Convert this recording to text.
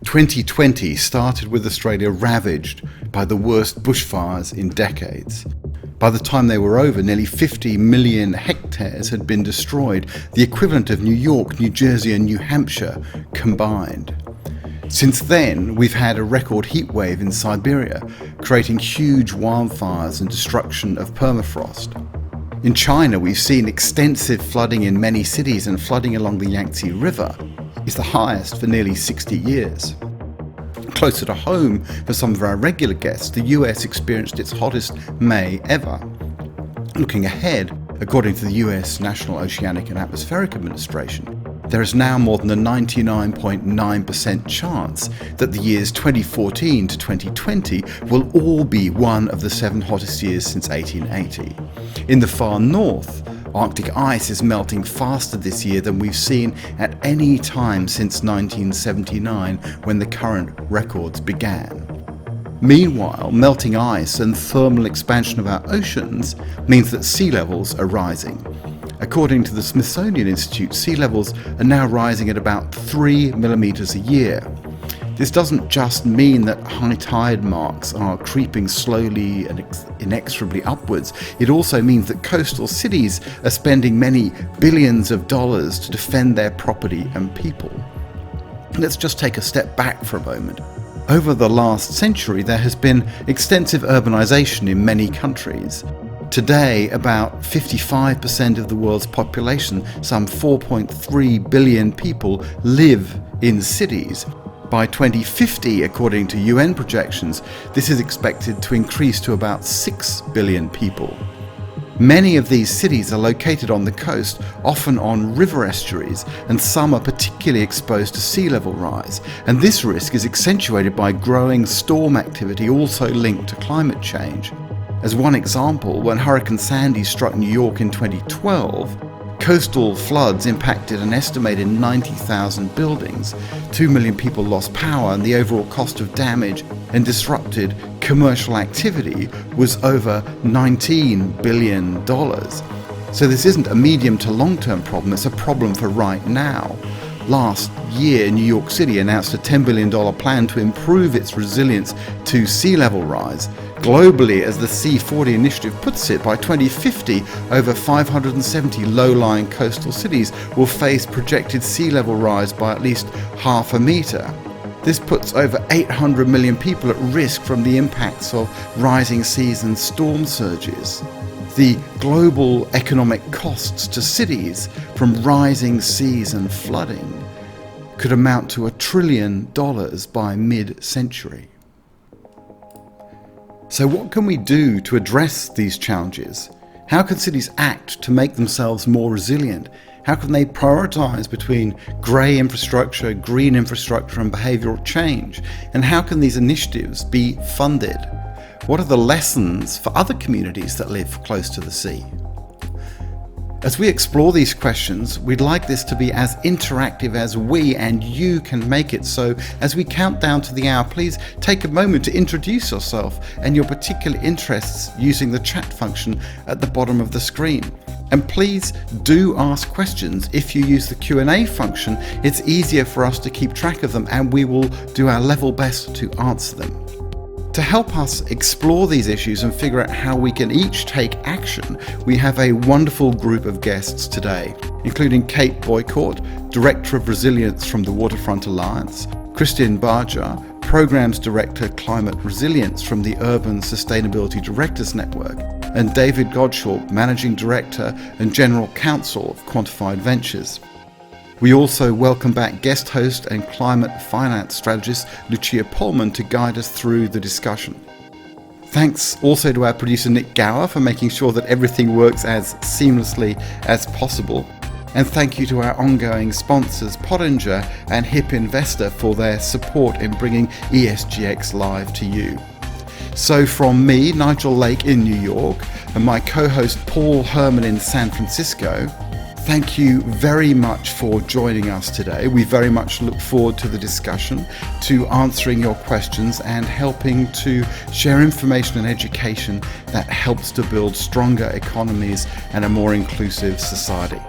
2020 started with Australia ravaged by the worst bushfires in decades. By the time they were over, nearly 50 million hectares had been destroyed, the equivalent of New York, New Jersey and New Hampshire combined. Since then, we've had a record heat wave in Siberia, creating huge wildfires and destruction of permafrost. In China, we've seen extensive flooding in many cities, and flooding along the Yangtze River is the highest for nearly 60 years. Closer to home, for some of our regular guests, the US experienced its hottest May ever. Looking ahead, according to the US National Oceanic and Atmospheric Administration, there is now more than a 99.9% chance that the years 2014 to 2020 will all be one of the 7 hottest years since 1880. In the far north, Arctic ice is melting faster this year than we've seen at any time since 1979, when the current records began. Meanwhile, melting ice and thermal expansion of our oceans means that sea levels are rising. According to the Smithsonian Institute, sea levels are now rising at about 3 millimeters a year. This doesn't just mean that high tide marks are creeping slowly and inexorably upwards. It also means that coastal cities are spending many billions of dollars to defend their property and people. Let's just take a step back for a moment. Over the last century, there has been extensive urbanization in many countries. Today, about 55% of the world's population, some 4.3 billion people, live in cities. By 2050, according to UN projections, this is expected to increase to about 6 billion people. Many of these cities are located on the coast, often on river estuaries, and some are particularly exposed to sea level rise. And this risk is accentuated by growing storm activity, also linked to climate change. As one example, when Hurricane Sandy struck New York in 2012, coastal floods impacted an estimated 90,000 buildings. 2 million people lost power, and the overall cost of damage and disrupted commercial activity was over $19 billion. So this isn't a medium to long-term problem, it's a problem for right now. Last year, New York City announced a $10 billion plan to improve its resilience to sea level rise. Globally, as the C40 initiative puts it, by 2050, over 570 low-lying coastal cities will face projected sea level rise by at least half a metre. This puts over 800 million people at risk from the impacts of rising seas and storm surges. The global economic costs to cities from rising seas and flooding could amount to $1 trillion by mid-century. So what can we do to address these challenges? How can cities act to make themselves more resilient? How can they prioritise between grey infrastructure, green infrastructure and behavioural change? And how can these initiatives be funded? What are the lessons for other communities that live close to the sea? As we explore these questions, we'd like this to be as interactive as we and you can make it. So as we count down to the hour, please take a moment to introduce yourself and your particular interests using the chat function at the bottom of the screen. And please do ask questions. If you use the Q&A function, it's easier for us to keep track of them, and we will do our level best to answer them. To help us explore these issues and figure out how we can each take action, we have a wonderful group of guests today, including Kate Boicourt, Director of Resilience from the Waterfront Alliance, Christian Barja, Programs Director Climate Resilience from the Urban Sustainability Directors Network, and David Godshall, Managing Director and General Counsel of Quantified Ventures. We also welcome back guest host and climate finance strategist Lucia Pullman to guide us through the discussion. Thanks also to our producer Nick Gower for making sure that everything works as seamlessly as possible. And thank you to our ongoing sponsors Pottinger and Hip Investor for their support in bringing ESGX live to you. So from me, Nigel Lake in New York, and my co-host Paul Herman in San Francisco, thank you very much for joining us today. We very much look forward to the discussion, to answering your questions and helping to share information and education that helps to build stronger economies and a more inclusive society.